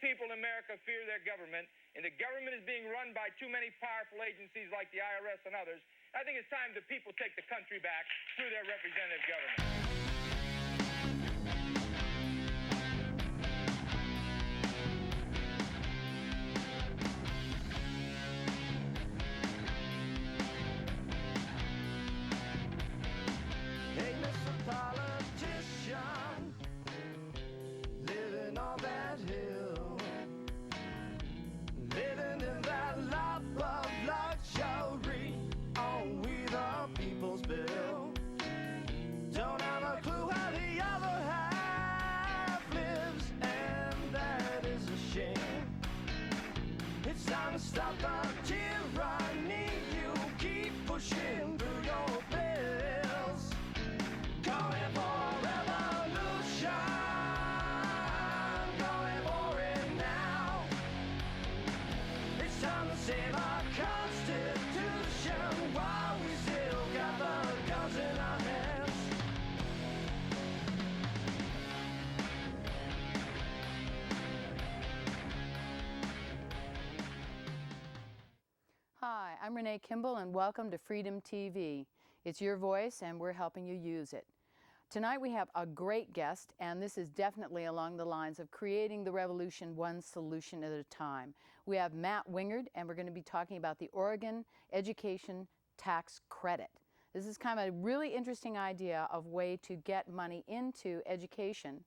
people in America fear their government, and the government is being run by too many powerful agencies like the IRS and others. I think it's time the people take the country back through their representative government. Hey, Mr. Politician, living on that hill, living in that life of luxury, on we the people's bill. Don't have a clue how the other half lives, and that is a shame. It's time to stop the tyranny. You keep pushing through your bills. Going for a revolution, going for it now. It's time to save our Constitution while we still got the guns in our hands. Hi, I'm Renee Kimball and welcome to Freedom TV. It's your voice and we're helping you use it. Tonight we have a great guest, and this is definitely along the lines of creating the revolution one solution at a time. We have Matt Wingard, and we're going to be talking about the Oregon Education Tax Credit. This is kind of a really interesting idea of way to get money into education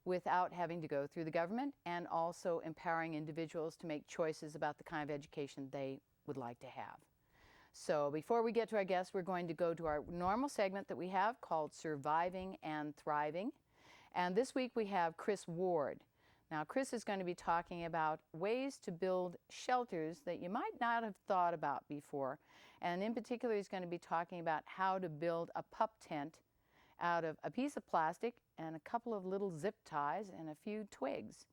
without having to go through the government, and also empowering individuals to make choices about the kind of education they would like to have. So before we get to our guests, we're going to go to our normal segment that we have called Surviving and Thriving. And this week we have Chris Ward. Now Chris is going to be talking about ways to build shelters that you might not have thought about before. And in particular, he's going to be talking about how to build a pup tent out of a piece of plastic and a couple of little zip ties and a few twigs.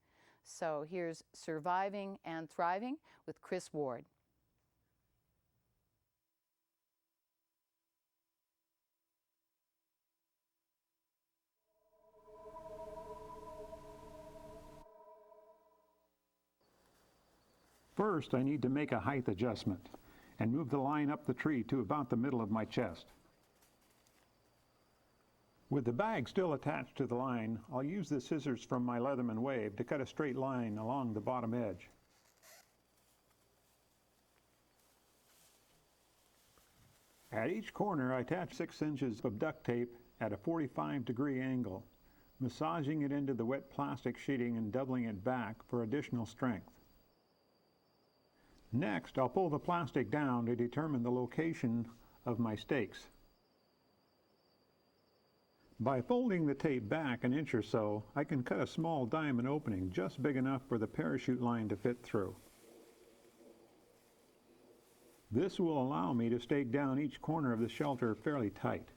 So here's Surviving and Thriving with Chris Ward. First, I need to make a height adjustment and move the line up the tree to about the middle of my chest. With the bag still attached to the line, I'll use the scissors from my Leatherman Wave to cut a straight line along the bottom edge. At each corner, I attach 6 inches of duct tape at a 45-degree angle, massaging it into the wet plastic sheeting and doubling it back for additional strength. Next, I'll pull the plastic down to determine the location of my stakes. By folding the tape back an inch or so, I can cut a small diamond opening just big enough for the parachute line to fit through. This will allow me to stake down each corner of the shelter fairly tight.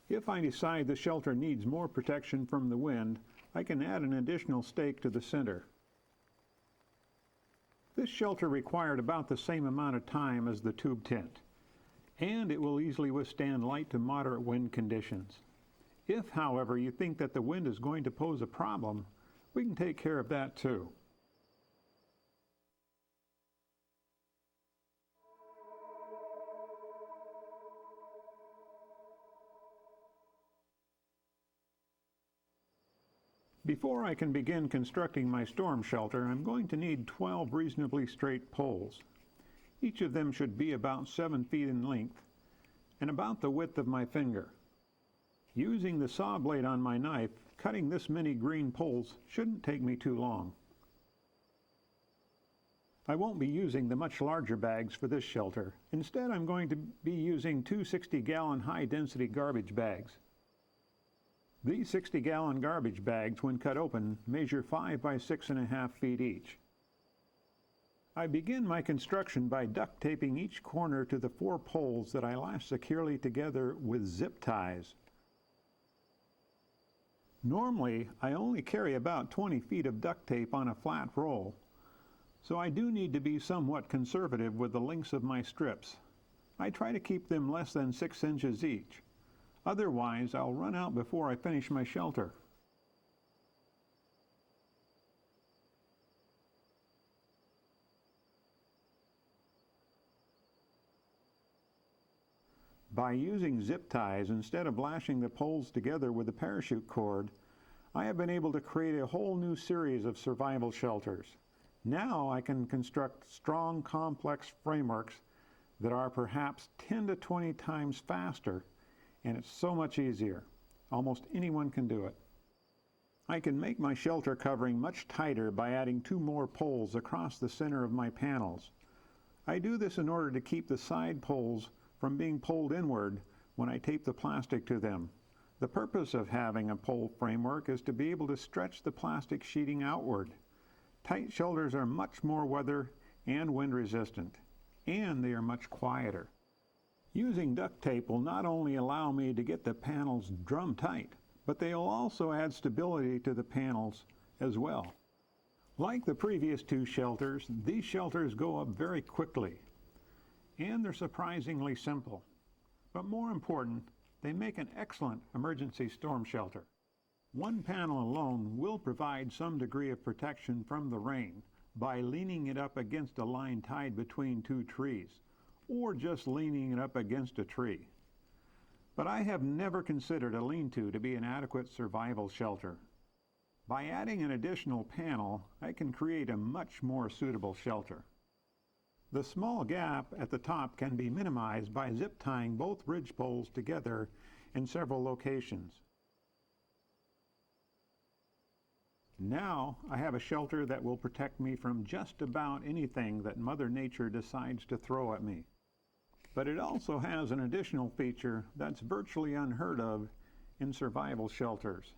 If I decide the shelter needs more protection from the wind, I can add an additional stake to the center. This shelter required about the same amount of time as the tube tent, and it will easily withstand light to moderate wind conditions. If, however, you think that the wind is going to pose a problem, we can take care of that too. Before I can begin constructing my storm shelter, I'm going to need 12 reasonably straight poles. Each of them should be about 7 feet in length and about the width of my finger. Using the saw blade on my knife, cutting this many green poles shouldn't take me too long. I won't be using the much larger bags for this shelter. Instead, I'm going to be using 2 60-gallon high-density garbage bags. These 60-gallon garbage bags, when cut open, measure 5 by 6.5 feet each. I begin my construction by duct taping each corner to the 4 poles that I lash securely together with zip ties. Normally, I only carry about 20 feet of duct tape on a flat roll, so I do need to be somewhat conservative with the lengths of my strips. I try to keep them less than 6 inches each. Otherwise, I'll run out before I finish my shelter. By using zip ties instead of lashing the poles together with a parachute cord, I have been able to create a whole new series of survival shelters. Now I can construct strong, complex frameworks that are perhaps 10 to 20 times faster, and it's so much easier. Almost anyone can do it. I can make my shelter covering much tighter by adding 2 more poles across the center of my panels. I do this in order to keep the side poles from being pulled inward when I tape the plastic to them. The purpose of having a pole framework is to be able to stretch the plastic sheeting outward. Tight shelters are much more weather and wind resistant, and they are much quieter. Using duct tape will not only allow me to get the panels drum tight, but they will also add stability to the panels as well. Like the previous 2 shelters, these shelters go up very quickly, and they're surprisingly simple. But more important, they make an excellent emergency storm shelter. 1 panel alone will provide some degree of protection from the rain by leaning it up against a line tied between 2 trees, or just leaning it up against a tree. But I have never considered a lean-to to be an adequate survival shelter. By adding an additional panel, I can create a much more suitable shelter. The small gap at the top can be minimized by zip tying both ridge poles together in several locations. Now I have a shelter that will protect me from just about anything that Mother Nature decides to throw at me. But it also has an additional feature that's virtually unheard of in survival shelters.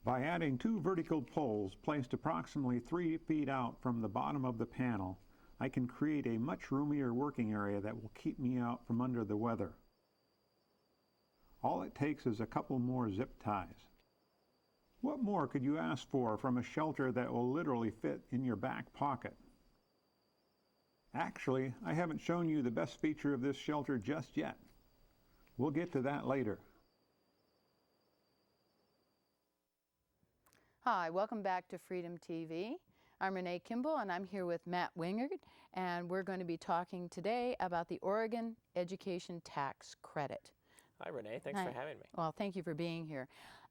By adding 2 vertical poles placed approximately 3 feet out from the bottom of the panel, I can create a much roomier working area that will keep me out from under the weather. All it takes is a couple more zip ties. What more could you ask for from a shelter that will literally fit in your back pocket? Actually, I haven't shown you the best feature of this shelter just yet. We'll get to that later. Hi, welcome back to Freedom TV. I'm Renee Kimball, and I'm here with Matt Wingard, and we're going to be talking today about the Oregon Education Tax Credit. Hi, Renee. Thanks for having me. Well, thank you for being here.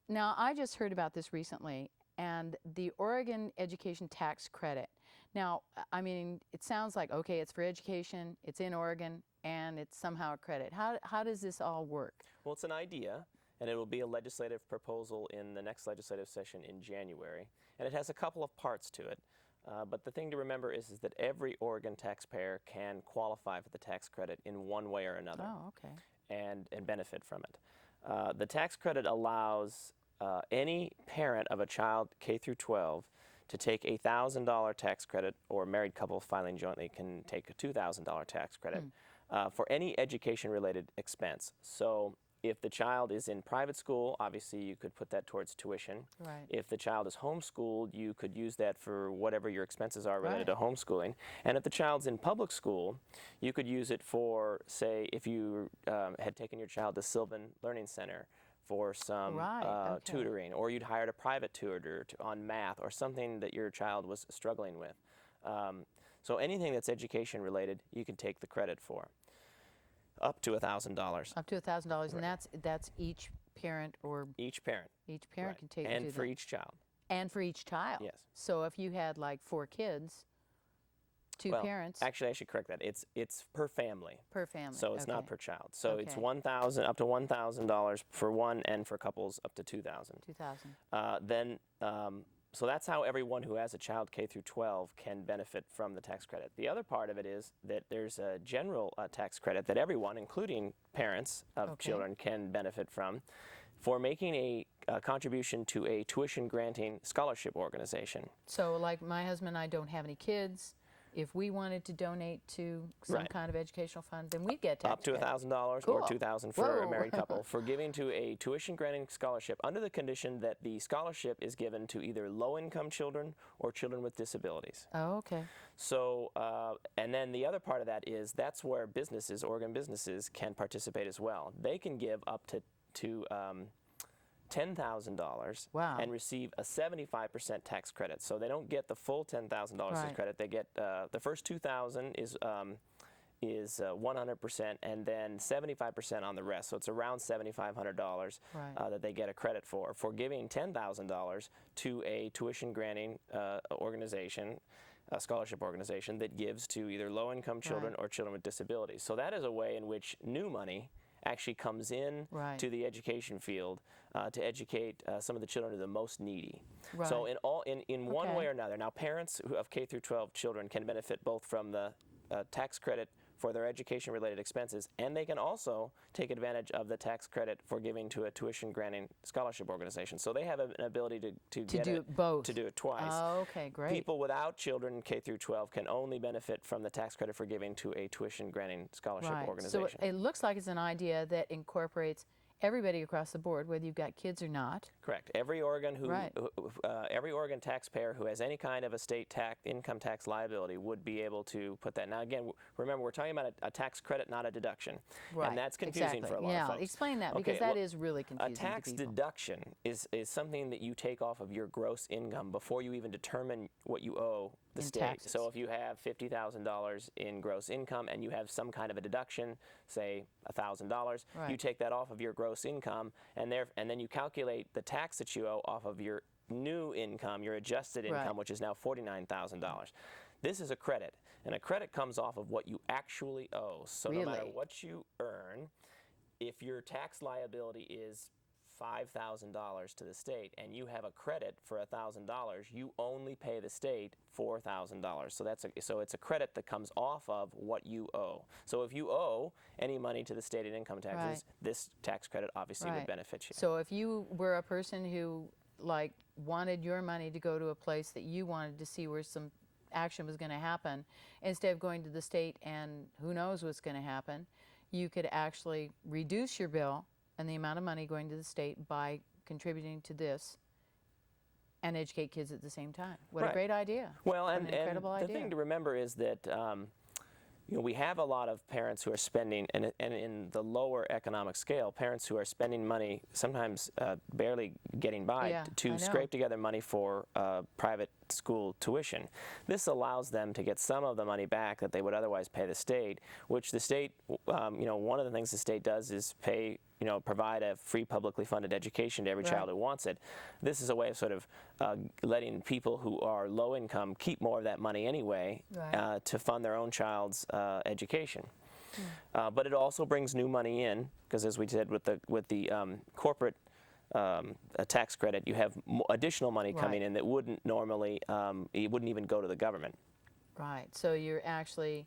Now, I just heard about this recently, and the Oregon Education Tax Credit. Now, I mean, it sounds like, okay, it's for education, it's in Oregon, and it's somehow a credit. How does this all work? Well, it's an idea, and it will be a legislative proposal in the next legislative session in January. And it has a couple of parts to it. But the thing to remember is that every Oregon taxpayer can qualify for the tax credit in one way or another. Oh, okay. And benefit from it. The tax credit allows any parent of a child K through 12 to take a $1,000 tax credit, or a married couple filing jointly can take a $2,000 tax credit for any education-related expense. So if the child is in private school, obviously you could put that towards tuition. Right. If the child is homeschooled, you could use that for whatever your expenses are related to homeschooling. And if the child's in public school, you could use it for, say, if you had taken your child to Sylvan Learning Center for some tutoring, or you'd hired a private tutor on math or something that your child was struggling with. So anything that's education related, you can take the credit for. Up to $1,000. Up to $1,000, and that's each parent, or each parent. Each parent can take and for each child. And for each child. Yes. So if you had like 4 kids, 2 parents. Actually, I should correct that. It's per family. Per family. So it's not per child. So it's $1,000 up to $1,000 for one, and for couples up to $2,000. So that's how everyone who has a child K through 12 can benefit from the tax credit. The other part of it is that there's a general tax credit that everyone, including parents of children, can benefit from for making a contribution to a tuition granting scholarship organization. So like my husband and I don't have any kids. If we wanted to donate to some kind of educational fund, then we'd get tax up to $1,000 or $2,000 for a married couple for giving to a tuition-granting scholarship under the condition that the scholarship is given to either low-income children or children with disabilities. Oh, okay. So, and then the other part of that is that's where businesses, Oregon businesses, can participate as well. They can give up to $10,000 and receive a 75% tax credit. So they don't get the full $10,000 credit. They get the first $2,000 is 100%, and then 75% on the rest. So it's around $7,500 that they get a credit for giving $10,000 to a tuition granting organization, a scholarship organization that gives to either low-income children or children with disabilities. So that is a way in which new money actually comes in to the education field to educate some of the children who are the most needy. So in one way or another, now parents of K through 12 children can benefit both from the tax credit for their education-related expenses, and they can also take advantage of the tax credit for giving to a tuition-granting scholarship organization. So they have an ability to do it twice. Oh, okay, great. People without children K through 12 can only benefit from the tax credit for giving to a tuition-granting scholarship organization. So it looks like it's an idea that incorporates everybody across the board, whether you've got kids or not. Correct. Every Oregon every Oregon taxpayer who has any kind of a state income tax liability would be able to put that. Now, again, remember, we're talking about a tax credit, not a deduction, and that's confusing for a lot of folks. Explain that, because that is really confusing. A tax deduction is something that you take off of your gross income before you even determine what you owe the state. Taxes. So if you have $50,000 in gross income and you have some kind of a deduction, say $1,000, you take that off of your gross income, and then you calculate the tax that you owe off of your new income, your adjusted income, which is now $49,000. This is a credit, and a credit comes off of what you actually owe. So no matter what you earn, if your tax liability is $5,000 to the state and you have a credit for $1,000, you only pay the state $4,000. So it's a credit that comes off of what you owe. So if you owe any money to the state in income taxes, this tax credit obviously would benefit you. So if you were a person who wanted your money to go to a place that you wanted to see where some action was going to happen, instead of going to the state and who knows what's going to happen, you could actually reduce your bill and the amount of money going to the state by contributing to this and educate kids at the same time. What a great idea. Well, and the thing to remember is that we have a lot of parents who are spending, and in the lower economic scale, parents who are spending money, sometimes barely getting by, to scrape together money for private school tuition. This allows them to get some of the money back that they would otherwise pay the state, which the state, one of the things the state does is provide a free publicly funded education to every child who wants it. This is a way of sort of letting people who are low income keep more of that money anyway to fund their own child's education. But it also brings new money in, because as we did with the corporate tax credit, you have additional money coming in that wouldn't normally, it wouldn't even go to the government. Right. So you're actually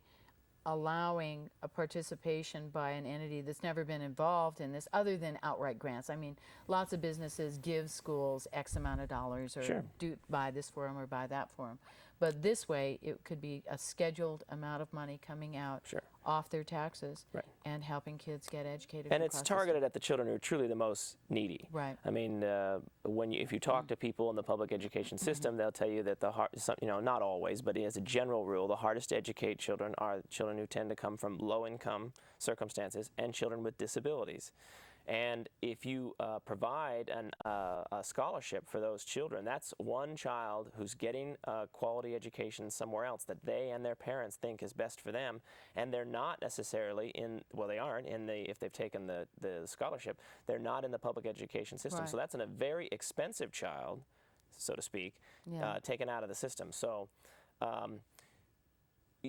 allowing a participation by an entity that's never been involved in this other than outright grants. I mean, lots of businesses give schools X amount of dollars or buy this for them or buy that for them. But this way, it could be a scheduled amount of money coming out off their taxes and helping kids get educated. And it's targeted at the children who are truly the most needy. Right. I mean, if you talk to people in the public education system, they'll tell you that not always, but as a general rule, the hardest to educate children are children who tend to come from low-income circumstances and children with disabilities. And if you provide a scholarship for those children, that's one child who's getting a quality education somewhere else that they and their parents think is best for them, and they're not necessarily they aren't if they've taken the scholarship, they're not in the public education system. So that's a very expensive child, so to speak, taken out of the system. So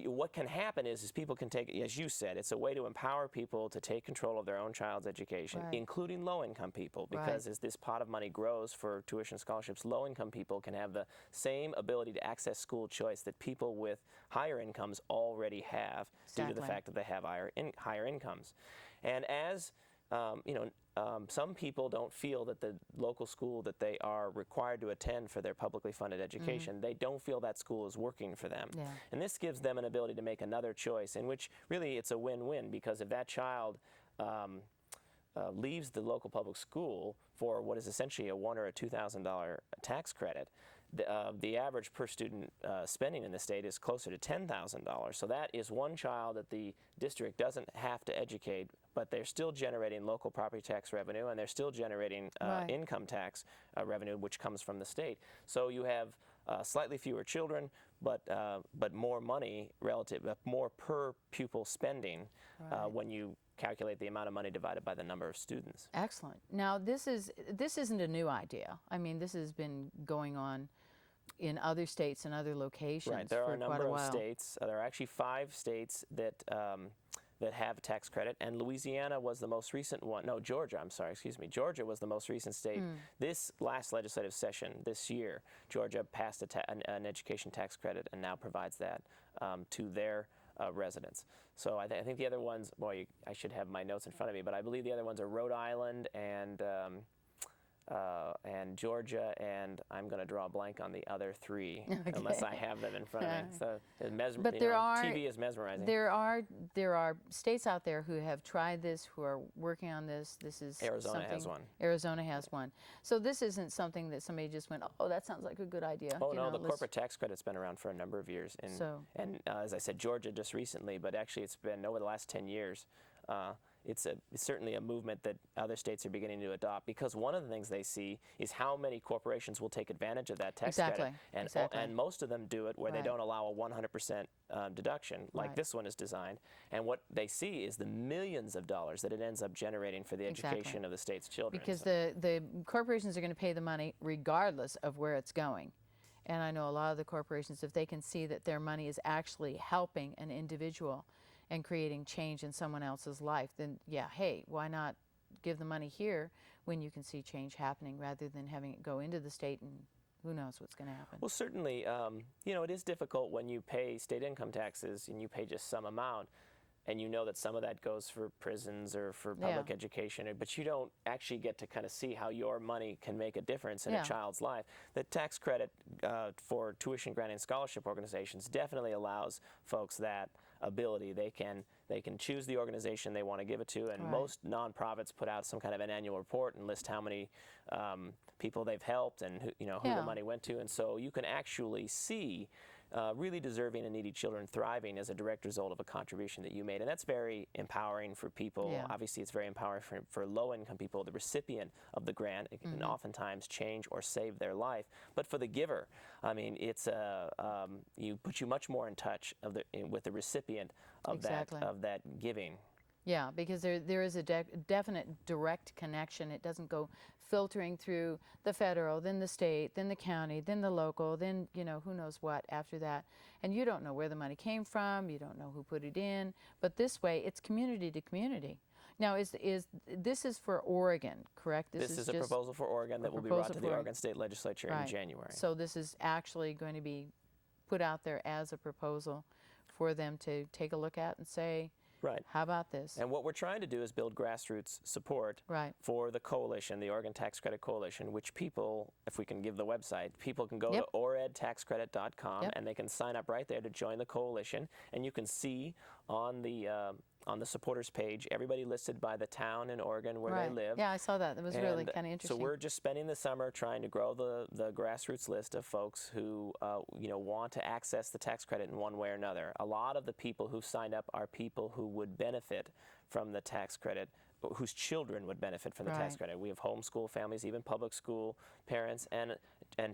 what can happen is people can take, as you said, it's a way to empower people to take control of their own child's education, including low-income people, because as this pot of money grows for tuition scholarships, low-income people can have the same ability to access school choice that people with higher incomes already have due to the fact that they have higher incomes. And as some people don't feel that the local school that they are required to attend for their publicly funded education, they don't feel that school is working for them. And this gives them an ability to make another choice, in which really it's a win-win, because if that child leaves the local public school for what is essentially a $1,000 or a $2,000 tax credit, the average per student spending in the state is closer to $10,000. So that is one child that the district doesn't have to educate, but they're still generating local property tax revenue, and they're still generating income tax revenue, which comes from the state. So you have slightly fewer children, but more money relative, more per pupil spending when you calculate the amount of money divided by the number of students. Excellent. Now, this isn't a new idea. I mean, this has been going on in other states and other locations Right. There for are a quite number a of while. states. There are actually 5 states that that have a tax credit, and Louisiana was the most recent one. No, Georgia. I'm sorry. Excuse me. Georgia was the most recent state. This last legislative session this year, Georgia passed an education tax credit and now provides that to their residents. So I think the other ones, boy, I should have my notes in front of me, but I believe the other ones are Rhode Island and Georgia, and I'm going to draw a blank on the other 3 unless I have them in front of me. So But TV is mesmerizing. There are states out there who have tried this, who are working on this. This is Arizona has one. Arizona has one. So this isn't something that somebody just went, oh, that sounds like a good idea. Oh, you no, know, the corporate tax credit's been around for a number of years. And as I said, Georgia just recently, but actually it's been over the last 10 years. It's certainly a movement that other states are beginning to adopt, because one of the things they see is how many corporations will take advantage of that tax credit. And most of them do it where they don't allow a 100% deduction, like this one is designed. And what they see is the millions of dollars that it ends up generating for the education of the state's children. Because the corporations are going to pay the money regardless of where it's going. And I know a lot of the corporations, if they can see that their money is actually helping an individual and creating change in someone else's life, then yeah, hey, why not give the money here when you can see change happening rather than having it go into the state and who knows what's going to happen. Well, certainly, you know, it is difficult when you pay state income taxes and you pay just some amount, and you know that some of that goes for prisons or for public education, but you don't actually get to kind of see how your money can make a difference in a child's life. The tax credit for tuition granting scholarship organizations definitely allows folks that ability. They can choose the organization they want to give it to, and most nonprofits put out some kind of an annual report and list how many people they've helped and who the money went to, and so you can actually see really deserving and needy children thriving as a direct result of a contribution that you made. And that's very empowering for people. Obviously, it's very empowering for low-income people. The recipient of the grant, it can oftentimes change or save their life. But for the giver, I mean, it's you much more in touch with the recipient of that giving. Yeah, because there is a definite direct connection. It doesn't go filtering through the federal, then the state, then the county, then the local, then, you know, who knows what after that. And you don't know where the money came from, you don't know who put it in, but this way it's community to community. Now, this is for Oregon, correct? This is a proposal for Oregon that will be brought to the Oregon State Legislature in January. So this is actually going to be put out there as a proposal for them to take a look at and say, how about this? And what we're trying to do is build grassroots support for the coalition, the Oregon Tax Credit Coalition, which people, if we can give the website, people can go to oredtaxcredit.com and they can sign up right there to join the coalition. And you can see on the supporters page everybody listed by the town in Oregon where they live. Yeah, I saw that. That was really kind of interesting. So we're just spending the summer trying to grow the grassroots list of folks who want to access the tax credit in one way or another. A lot of the people who signed up are people who would benefit from the tax credit, whose children would benefit from the tax credit. We have homeschool families, even public school parents, and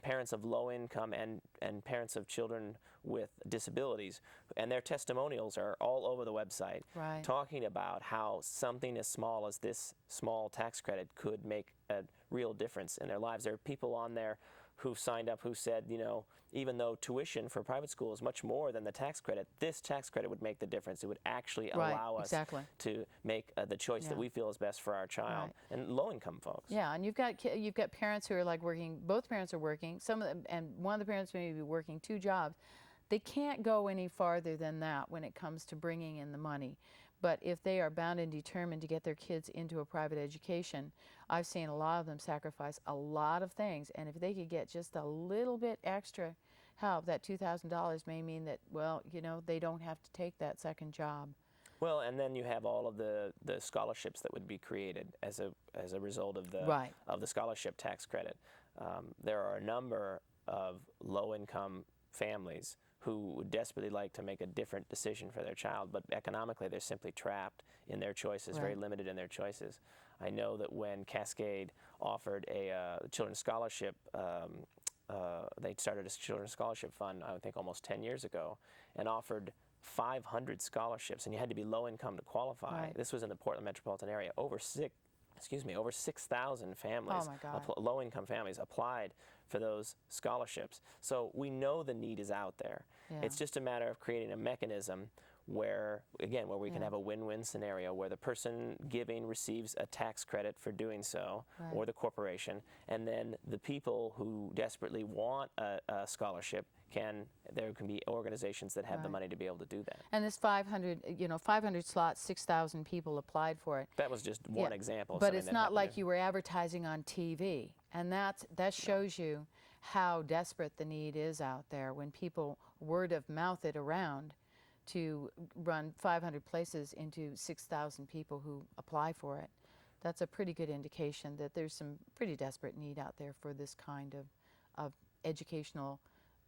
parents of low income and parents of children with disabilities. And their testimonials are all over the website talking about how something as small as this small tax credit could make a real difference in their lives. There are people on there who signed up who said, you know, even though tuition for private school is much more than the tax credit, this tax credit would make the difference. It would actually allow us to make the choice that we feel is best for our child, and low-income folks. Yeah, and you've got parents who are like working. Both parents are working. Some of them, and one of the parents may be working 2 jobs. They can't go any farther than that when it comes to bringing in the money. But if they are bound and determined to get their kids into a private education, I've seen a lot of them sacrifice a lot of things. And if they could get just a little bit extra help, that $2,000 may mean that, well, you know, they don't have to take that second job. Well, and then you have all of the scholarships that would be created as a result of the scholarship tax credit. There are a number of low-income families who would desperately like to make a different decision for their child, but economically they're simply trapped in their choices, very limited in their choices. I know that when Cascade offered a children's scholarship they started a children's scholarship fund, I think almost 10 years ago, and offered 500 scholarships, and you had to be low income to qualify. Right. This was in the Portland metropolitan area. Over 6,000 families, Oh my God. low income families, applied for those scholarships. So we know the need is out there. Yeah. It's just a matter of creating a mechanism where, again, where we can have a win-win scenario where the person giving receives a tax credit for doing so, Right. or the corporation, and then the people who desperately want a scholarship there can be organizations that have the Right. money to be able to do that. And this 500, 500 slots, 6,000 people applied for it. That was just one Yeah. example. Of But something it's that not happened like there. you were advertising on TV, and that shows you how desperate the need is out there when people word of mouth it around to run 500 places into 6,000 people who apply for it. That's a pretty good indication that there's some pretty desperate need out there for this kind of educational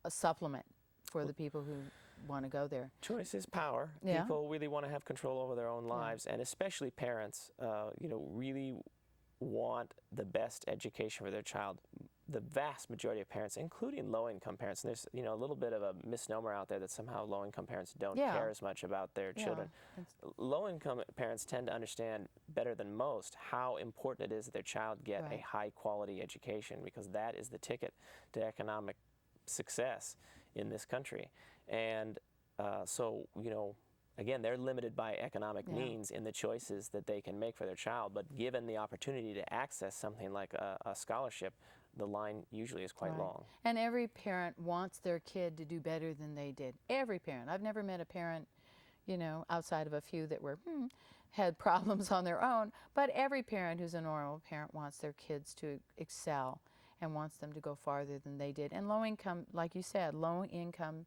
supplement for the people who want to go there. Choice is power. Yeah. People really want to have control over their own lives, and especially parents, really want the best education for their child. The vast majority of parents, including low-income parents, and there's a little bit of a misnomer out there that somehow low-income parents don't Yeah. care as much about their children. Low-income parents tend to understand better than most how important it is that their child get a Right. high-quality education, because that is the ticket to economic success in this country. And so, again, they're limited by economic means in the choices that they can make for their child, but given the opportunity to access something like a scholarship, the line usually is quite Right. long. And every parent wants their kid to do better than they did. Every parent. I've never met a parent, outside of a few that had problems on their own, but every parent who's a normal parent wants their kids to excel and wants them to go farther than they did. And low income, like you said, low income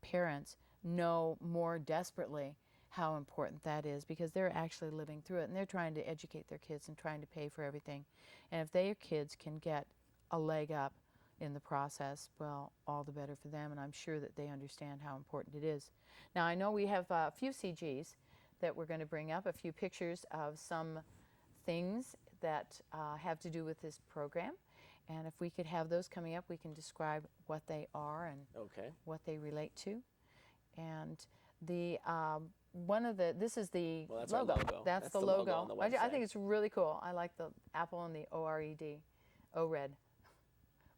parents know more desperately how important that is, because they're actually living through it, and they're trying to educate their kids and trying to pay for everything. And if their kids can get a leg up in the process, well, all the better for them, and I'm sure that they understand how important it is. Now, I know we have a few CGs that we're going to bring up, a few pictures of some things that have to do with this program, and if we could have those coming up, we can describe what they are and what they relate to. And the this is the Well, that's our logo. logo. That's the logo logo. on the I website. think it's really cool. I like the apple and the ORED, ORED,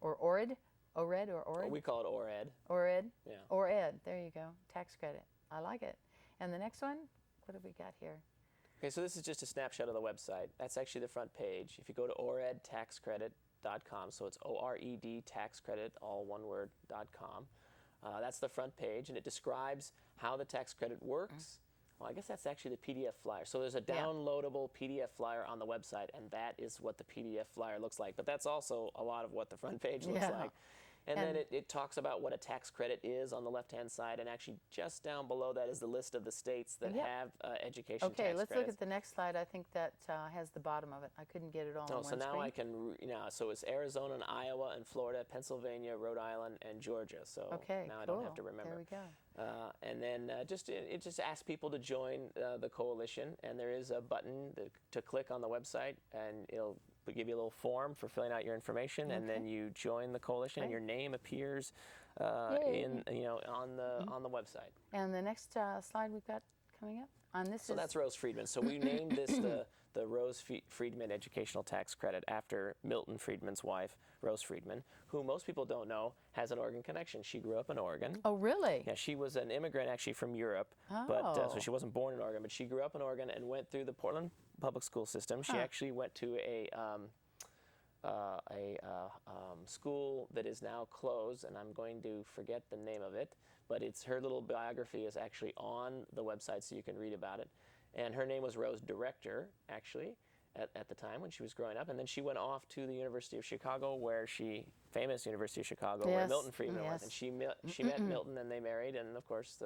or ORED, ORED or ORED. We call it ORED. ORED. Yeah. ORED. There you go. Tax credit. I like it. And the next one, what have we got here? Okay, so this is just a snapshot of the website. That's actually the front page. If you go to oredtaxcredit.com, so it's ORED taxcredit, all one word, .com. That's the front page, and it describes how the tax credit works. Well, I guess that's actually the PDF flyer. So there's a downloadable PDF flyer on the website, and that is what the PDF flyer looks like. But that's also a lot of what the front page looks like. And then it talks about what a tax credit is on the left-hand side, and actually just down below that is the list of the states that have education tax Okay, credits. let's look at the next slide. I think that has the bottom of it. I couldn't get it all on one so now screen. I can, so it's Arizona and Iowa and Florida, Pennsylvania, Rhode Island, and Georgia. So Okay, now I cool. don't have to remember. There we go. And then it just asks people to join the coalition, and there is a button to click on the website, and it'll give you a little form for filling out your information, and then you join the coalition, and your name appears on the website. And the next slide we've got coming up on this So is that's Rose Friedman. So we named this the Rose Friedman Educational Tax Credit after Milton Friedman's wife, Rose Friedman, who most people don't know has an Oregon connection. She grew up in Oregon. Oh, really? Yeah, she was an immigrant actually from Europe, but so she wasn't born in Oregon, but she grew up in Oregon and went through the Portland public school system. She actually went to a school that is now closed, and I'm going to forget the name of it, but her little biography is actually on the website, so you can read about it. And her name was Rose Director, actually, at the time when she was growing up. And then she went off to the University of Chicago, famous University of Chicago, where Milton Friedman was. And she met Milton, and they married. And of course,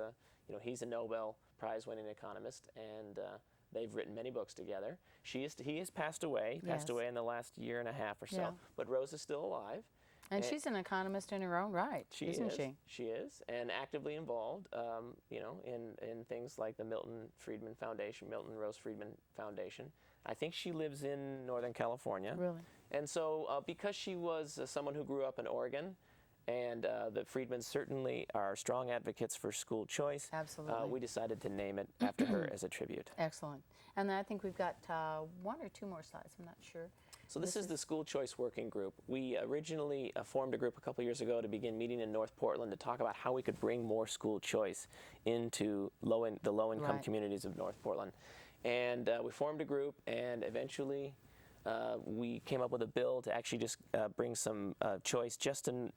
he's a Nobel Prize-winning economist, and they've written many books together. He has passed away. He passed away in the last year and a half or so. Yeah. But Rose is still alive. And she's an economist in her own right, isn't she? She is, and actively involved, in things like the Milton Rose Friedman Foundation. I think she lives in Northern California. Really? And so because she was someone who grew up in Oregon, and the Friedmans certainly are strong advocates for school choice. Absolutely. We decided to name it after her as a tribute. Excellent. And then I think we've got 1 or 2 more slides. I'm not sure. So this is the School Choice Working Group. We originally formed a group a couple years ago to begin meeting in North Portland to talk about how we could bring more school choice into the low-income Right. communities of North Portland. And we formed a group, and eventually we came up with a bill to actually just bring some choice just in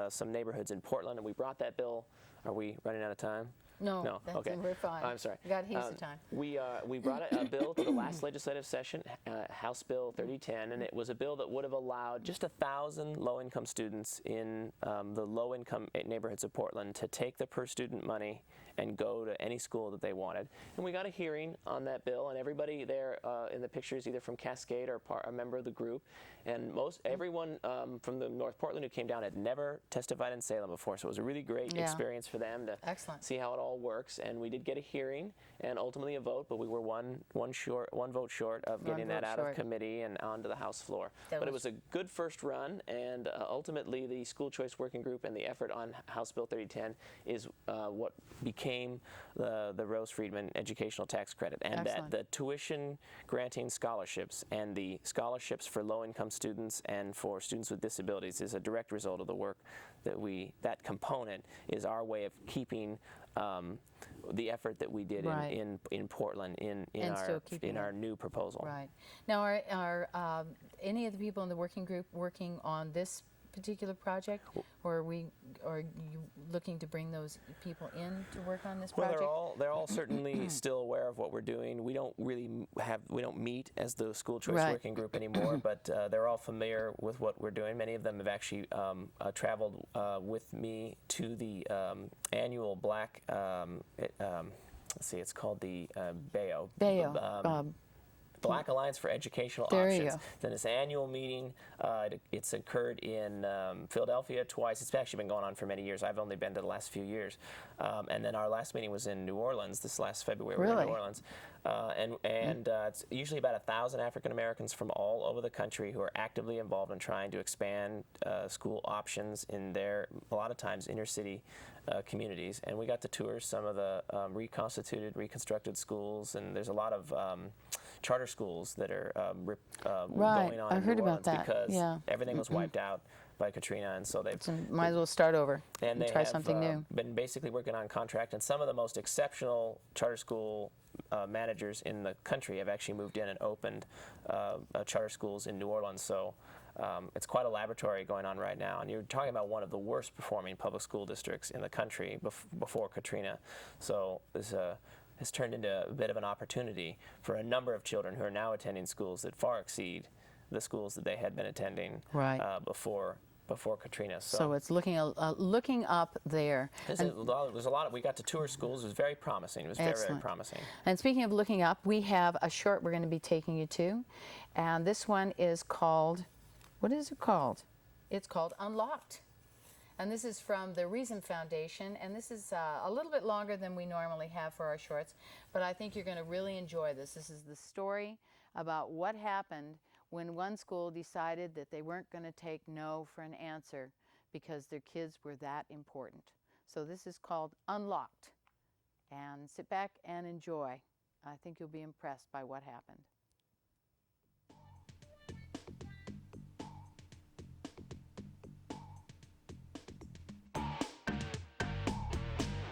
some neighborhoods in Portland, and we brought that bill. Are we running out of time? No, that's, okay. we're fine. I'm sorry. We got heaps of time. We brought a bill to the last legislative session, House Bill 3010, and it was a bill that would have allowed just 1,000 low-income students in the low-income neighborhoods of Portland to take the per-student money and go to any school that they wanted. And we got a hearing on that bill, and everybody there in the picture is either from Cascade or a member of the group. And everyone from the North Portland who came down had never testified in Salem before, so it was a really great experience for them to see how it all works. And we did get a hearing and ultimately a vote, but we were one vote short of getting that out of committee and onto the House floor. But it was a good first run, and ultimately the School Choice Working Group and the effort on House Bill 3010 is what became the Rose Friedman Educational Tax Credit, and that the tuition granting scholarships and the scholarships for low-income students and for students with disabilities is a direct result of the work that component is our way of keeping the effort that we did in Portland in our new proposal. Right. Now, are any of the people in the working group working on this particular project, or are you looking to bring those people in to work on this project? Well, they're all certainly still aware of what we're doing. We don't meet as the School Choice Working Group anymore, but they're all familiar with what we're doing. Many of them have actually traveled with me to the annual Black. Let's see, it's called the BAO. Black Alliance for Educational Options. Then this annual meeting, it's occurred in Philadelphia twice. It's actually been going on for many years. I've only been to the last few years. And then our last meeting was in New Orleans this last February. We were in New Orleans. It's usually about 1,000 African Americans from all over the country who are actively involved in trying to expand school options in their, a lot of times, inner city communities. And we got to tour some of the reconstructed schools, and there's a lot of charter schools that are going on in New Orleans because everything was wiped out by Katrina, and so they've might as well start over and try something new. Been basically working on contract, and some of the most exceptional charter school managers in the country have actually moved in and opened charter schools in New Orleans. So it's quite a laboratory going on right now, and you're talking about one of the worst performing public school districts in the country before Katrina. So this has turned into a bit of an opportunity for a number of children who are now attending schools that far exceed the schools that they had been attending before Katrina. So it's looking up there. There's a lot. We got to tour schools. It was very promising. It was very, very promising. And speaking of looking up, we have a short we're going to be taking you to, and this one is called. What is it called? It's called Unlocked. And this is from the Reason Foundation, and this is a little bit longer than we normally have for our shorts, but I think you're going to really enjoy this. This is the story about what happened when one school decided that they weren't going to take no for an answer because their kids were that important. So this is called Unlocked. And sit back and enjoy. I think you'll be impressed by what happened.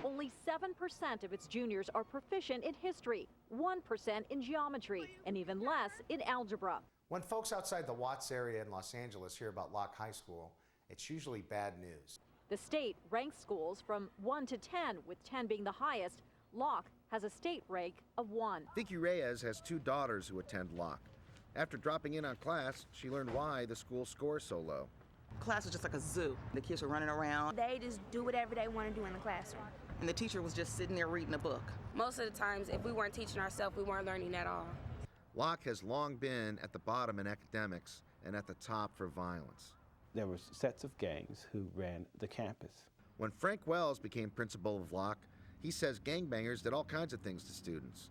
Only 7% of its juniors are proficient in history, 1% in geometry, and even less in algebra. When folks outside the Watts area in Los Angeles hear about Locke High School, it's usually bad news. The state ranks schools from 1 to 10, with 10 being the highest. Locke has a state rank of 1. Vicky Reyes has 2 daughters who attend Locke. After dropping in on class, she learned why the school scores so low. Class was just like a zoo. The kids were running around. They just do whatever they want to do in the classroom. And the teacher was just sitting there reading a book. Most of the times, if we weren't teaching ourselves, we weren't learning at all. Locke has long been at the bottom in academics and at the top for violence. There were sets of gangs who ran the campus. When Frank Wells became principal of Locke, he says gangbangers did all kinds of things to students.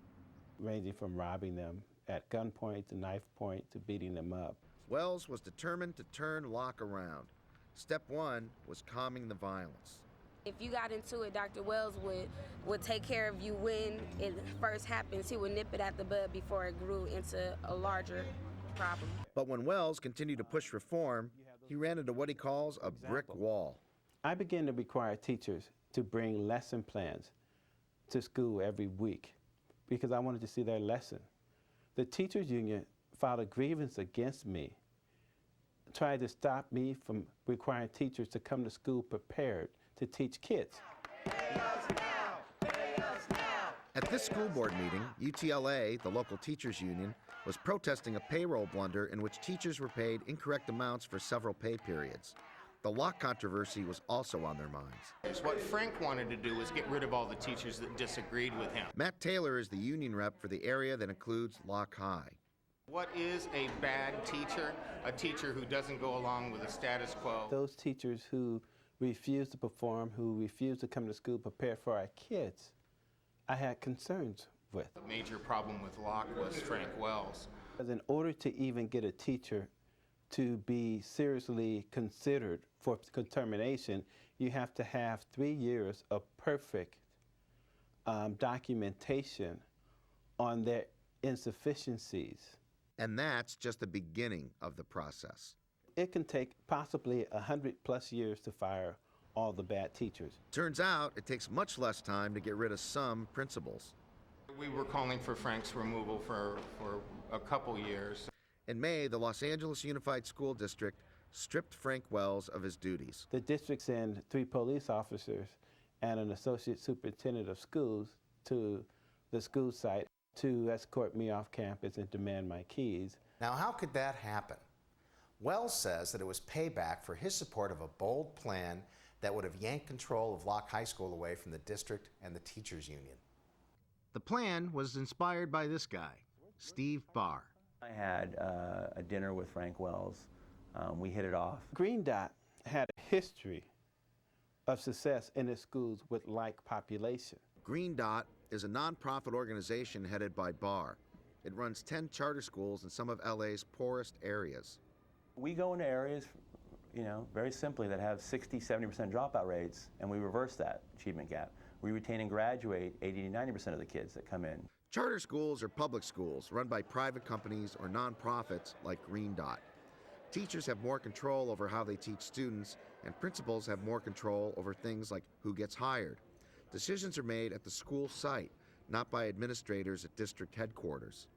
Ranging from robbing them at gunpoint to knife point to beating them up. Wells was determined to turn Locke around. Step one was calming the violence. If you got into it, Dr. Wells would take care of you when it first happens. He would nip it at the bud before it grew into a larger problem. But when Wells continued to push reform, he ran into what he calls a brick wall. I began to require teachers to bring lesson plans to school every week because I wanted to see their lesson. The teachers union filed a grievance against me, tried to stop me from requiring teachers to come to school prepared to teach kids. Pay us now! Pay us now! At this school board meeting, UTLA, the local teachers union, was protesting a payroll blunder in which teachers were paid incorrect amounts for several pay periods. The lock controversy was also on their minds. What Frank wanted to do was get rid of all the teachers that disagreed with him. Matt Taylor is the union rep for the area that includes Locke High. What is a bad teacher? A teacher who doesn't go along with the status quo. Those teachers who refuse to perform, who refuse to come to school prepared for our kids, I had concerns with. The major problem with Locke was Frank Wells. Because in order to even get a teacher to be seriously considered for termination, you have to have 3 years of perfect documentation on their insufficiencies. And that's just the beginning of the process. It can take possibly 100+ years to fire all the bad teachers. Turns out it takes much less time to get rid of some principals. We were calling for Frank's removal for a couple years. In May, the Los Angeles Unified School District stripped Frank Wells of his duties. The district sent 3 police officers and an associate superintendent of schools to the school site to escort me off campus and demand my keys. Now, how could that happen? Wells says that it was payback for his support of a bold plan that would have yanked control of Locke High School away from the district and the teachers union. The plan was inspired by this guy, Steve Barr. I had a dinner with Frank Wells. We hit it off. Green Dot had a history of success in its schools with like population. Green Dot is a nonprofit organization headed by Barr. It runs 10 charter schools in some of LA's poorest areas. We go into areas, very simply, that have 60–70% dropout rates, and we reverse that achievement gap. We retain and graduate 80–90% of the kids that come in. Charter schools are public schools run by private companies or nonprofits like Green Dot. Teachers have more control over how they teach students, and principals have more control over things like who gets hired. Decisions are made at the school site, not by administrators at district headquarters.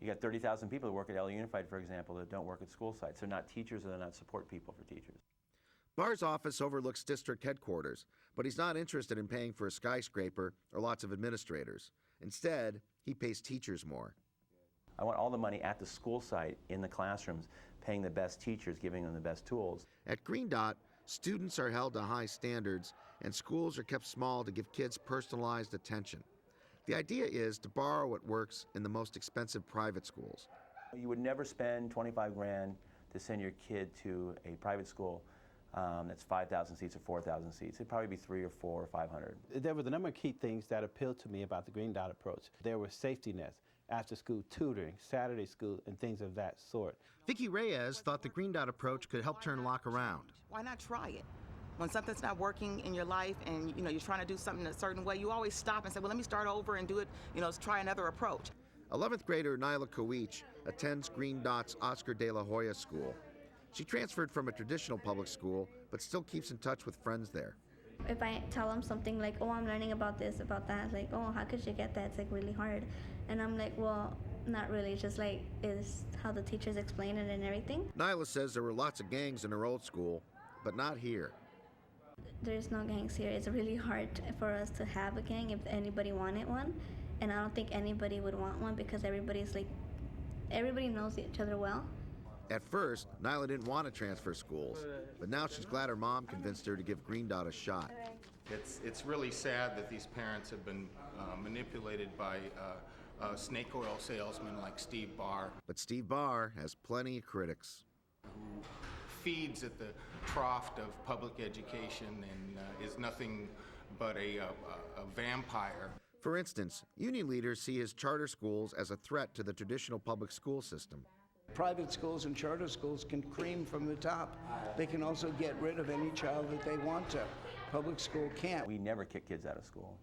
You got 30,000 people that work at LA Unified, for example, that don't work at school sites. They're not teachers, and they're not support people for teachers. Barr's office overlooks district headquarters, but he's not interested in paying for a skyscraper or lots of administrators. Instead, he pays teachers more. I want all the money at the school site, in the classrooms, paying the best teachers, giving them the best tools. At Green Dot, students are held to high standards, and schools are kept small to give kids personalized attention. The idea is to borrow what works in the most expensive private schools. You would never spend 25 grand to send your kid to a private school that's 5,000 seats or 4,000 seats. It'd probably be 300 or 400 or 500. There were a number of key things that appealed to me about the Green Dot approach. There were safety nets, after-school tutoring, Saturday school, and things of that sort. Vicki Reyes thought the Green Dot approach could help turn Locke around. Why not try it? When something's not working in your life and you're trying to do something a certain way, you always stop and say, well, let me start over and do it, let's try another approach. 11th grader Nyla Kowich attends Green Dot's Oscar de la Hoya school. She transferred from a traditional public school, but still keeps in touch with friends there. If I tell them something like, oh, I'm learning about this, about that, like, oh, how could you get that? It's like really hard. And I'm like, well, not really, just like is how the teachers explain it and everything. Nyla says there were lots of gangs in her old school, but not here. There's no gangs here. It's really hard for us to have a gang if anybody wanted one. And I don't think anybody would want one because everybody knows each other well. At first, Nyla didn't want to transfer schools, but now she's glad her mom convinced her to give Green Dot a shot. It's really sad that these parents have been manipulated by snake oil salesmen like Steve Barr. But Steve Barr has plenty of critics. Who feeds at the trough of public education and is nothing but a vampire. For instance, union leaders see his charter schools as a threat to the traditional public school system. Private schools and charter schools can cream from the top. They can also get rid of any child that they want to. Public school can't. We never kick kids out of school.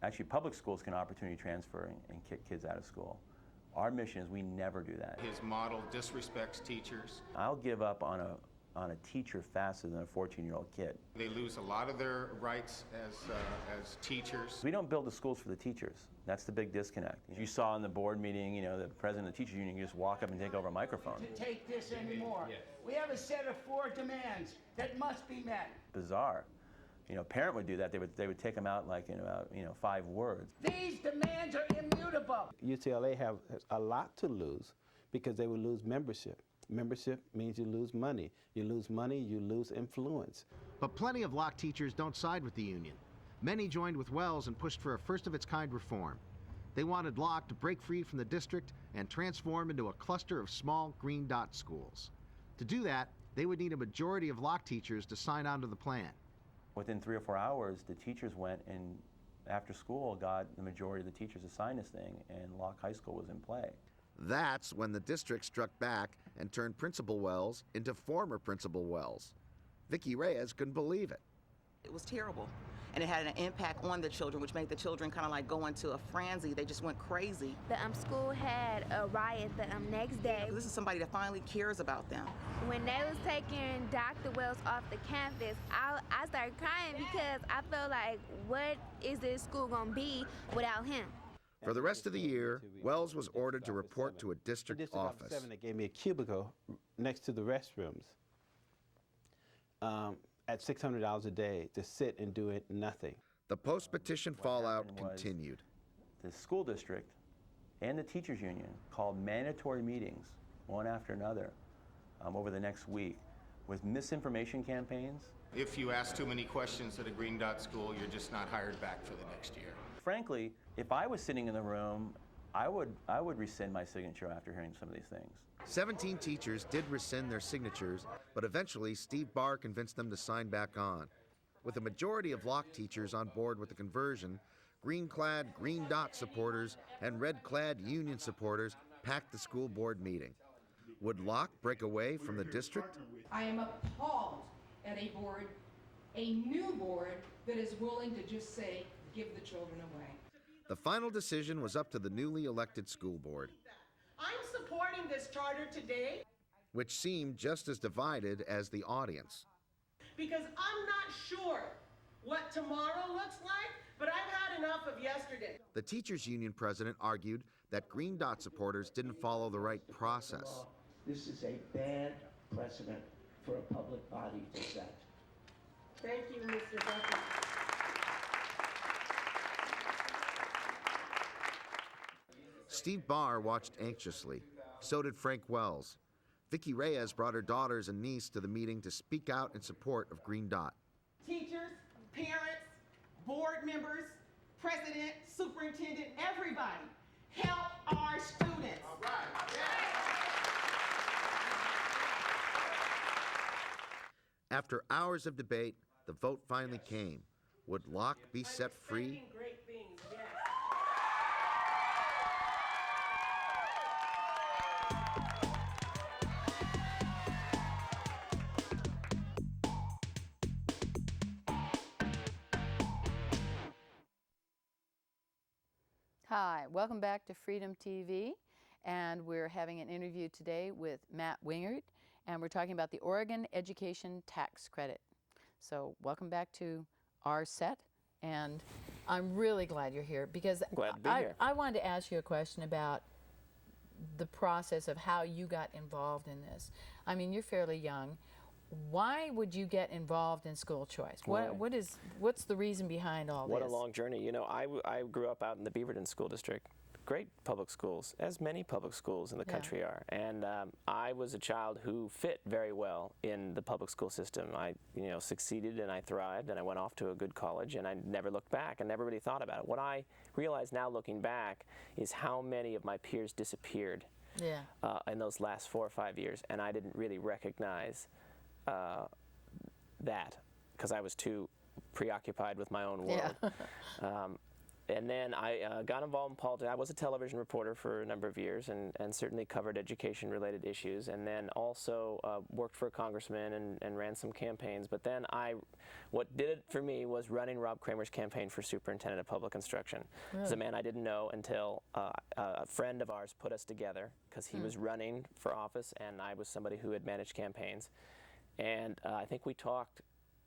Actually, public schools can opportunity transfer and kick kids out of school. Our mission is we never do that. His model disrespects teachers. I'll give up on a teacher faster than a 14-year-old kid. They lose a lot of their rights as teachers. We don't build the schools for the teachers. That's the big disconnect. As you saw in the board meeting, you know, the president of the teachers union can just walk up and take over a microphone. To take this anymore. We have a set of 4 demands that must be met. Bizarre. You know, a parent would do that. They would take them out like in about 5 words. These demands are immutable. UCLA has a lot to lose because they would lose membership. Membership means you lose money. You lose money, you lose influence. But plenty of Locke teachers don't side with the union. Many joined with Wells and pushed for a first-of-its-kind reform. They wanted Locke to break free from the district and transform into a cluster of small green dot schools. To do that, they would need a majority of Locke teachers to sign on to the plan. Within 3 or 4 hours, the teachers went and after school got the majority of the teachers to sign this thing, and Locke High School was in play. That's when the district struck back and turned Principal Wells into former Principal Wells. Vicki Reyes couldn't believe it. It was terrible. And it had an impact on the children, which made the children kind of like go into a frenzy. They just went crazy. The school had a riot the next day. This is somebody that finally cares about them. When they was taking Dr. Wells off the campus, I started crying because I felt like, what is this school gonna be without him? For the rest of the year, Wells was ordered to report to a district office. 7, they gave me a cubicle next to the restrooms at $600 a day to sit and do it nothing. The post-petition fallout continued. The school district and the teachers union called mandatory meetings, one after another, over the next week with misinformation campaigns. If you ask too many questions at a green dot school, you're just not hired back for the next year. Frankly, if I was sitting in the room, I would rescind my signature after hearing some of these things. 17 teachers did rescind their signatures, but eventually Steve Barr convinced them to sign back on. With a majority of Locke teachers on board with the conversion, green-clad Green Dot supporters and red-clad union supporters packed the school board meeting. Would Locke break away from the district? I am appalled at a board, a new board, that is willing to just say, give the children away. The final decision was up to the newly elected school board, I'm supporting this charter today which seemed just as divided as the audience. because I'm not sure what tomorrow looks like, but I've had enough of yesterday. The teachers union president argued that Green Dot supporters didn't follow the right process. This is a bad precedent for a public body to set. Thank you, Mr. Bucket. Steve Barr watched anxiously. So did Frank Wells. Vicki Reyes brought her daughters and niece to the meeting to speak out in support of Green Dot. Teachers, parents, board members, president, superintendent, everybody, help our students. All right. After hours of debate, the vote finally came. Would Locke be set free? Great things, yes. Hi, welcome back to Freedom TV, and we're having an interview today with Matt Wingard, and we're talking about the Oregon Education Tax Credit. So welcome back to our set, and I'm really glad you're here because Glad to be here. I wanted to ask you a question about the process of how you got involved in this. I mean, you're fairly young. Why would you get involved in school choice? What's the reason behind all this? What a long journey. You know, I grew up out in the Beaverton School District. Great public schools, as many public schools in the country are. And I was a child who fit very well in the public school system. I, succeeded and I thrived and I went off to a good college and I never looked back and never really thought about it. What I realize now looking back is how many of my peers disappeared in those last 4 or 5 years, and I didn't really recognize that because I was too preoccupied with my own world. And then I got involved in politics. I was a television reporter for a number of years and certainly covered education-related issues, and then also worked for a congressman and ran some campaigns. But then what did it for me was running Rob Kramer's campaign for superintendent of public instruction. Really? He's a man I didn't know until a friend of ours put us together because he was running for office and I was somebody who had managed campaigns. And I think we talked.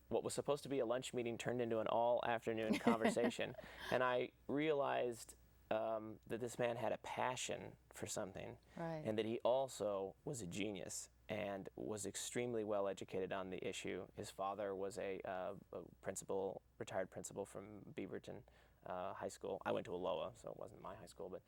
What was supposed to be a lunch meeting turned into an all-afternoon conversation. And I realized that this man had a passion for something, and that he also was a genius and was extremely well educated on the issue. His father was a principal, retired principal from Beaverton High School. I went to Aloha, so it wasn't my high school, but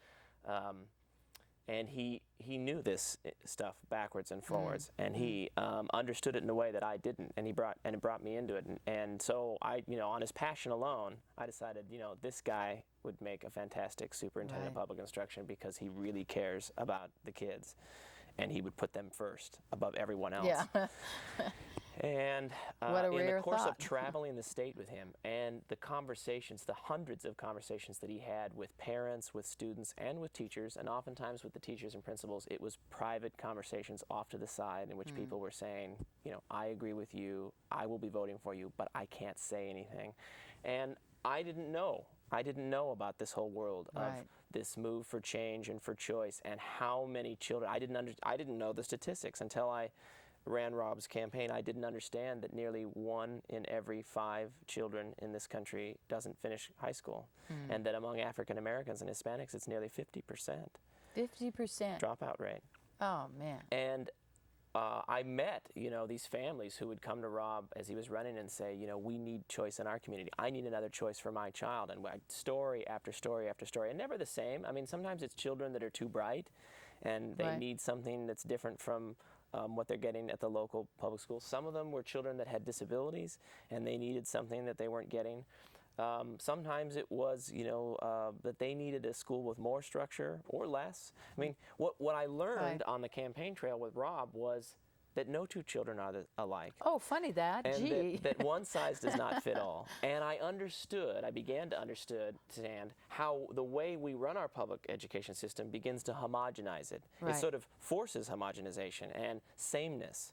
and he knew this stuff backwards and forwards, and he understood it in a way that I didn't, and it brought me into it, and so on his passion alone, I decided, this guy would make a fantastic superintendent of public instruction because he really cares about the kids, and he would put them first above everyone else. Yeah. And what a in rare the course thought. of traveling the state with him and the conversations, the hundreds of conversations that he had with parents, with students, and with teachers, and oftentimes with the teachers and principals, it was private conversations off to the side in which people were saying, I agree with you, I will be voting for you, but I can't say anything. And I didn't know about this whole world of this move for change and for choice and how many children. I didn't know the statistics until I ran Rob's campaign. I didn't understand that nearly 1 in every 5 children in this country doesn't finish high school, and that among African Americans and Hispanics, it's nearly 50%. 50% dropout rate. Oh man! And I met, these families who would come to Rob as he was running and say, we need choice in our community. I need another choice for my child. And story after story after story, and never the same. I mean, sometimes it's children that are too bright, and they need something that's different from what they're getting at the local public school. Some of them were children that had disabilities, and they needed something that they weren't getting. Sometimes it was, that they needed a school with more structure or less. I mean, what I learned on the campaign trail with Rob was that no two children are alike. Oh, funny that. And Gee. that one size does not fit all. And I began to understand how the way we run our public education system begins to homogenize it. It sort of forces homogenization and sameness.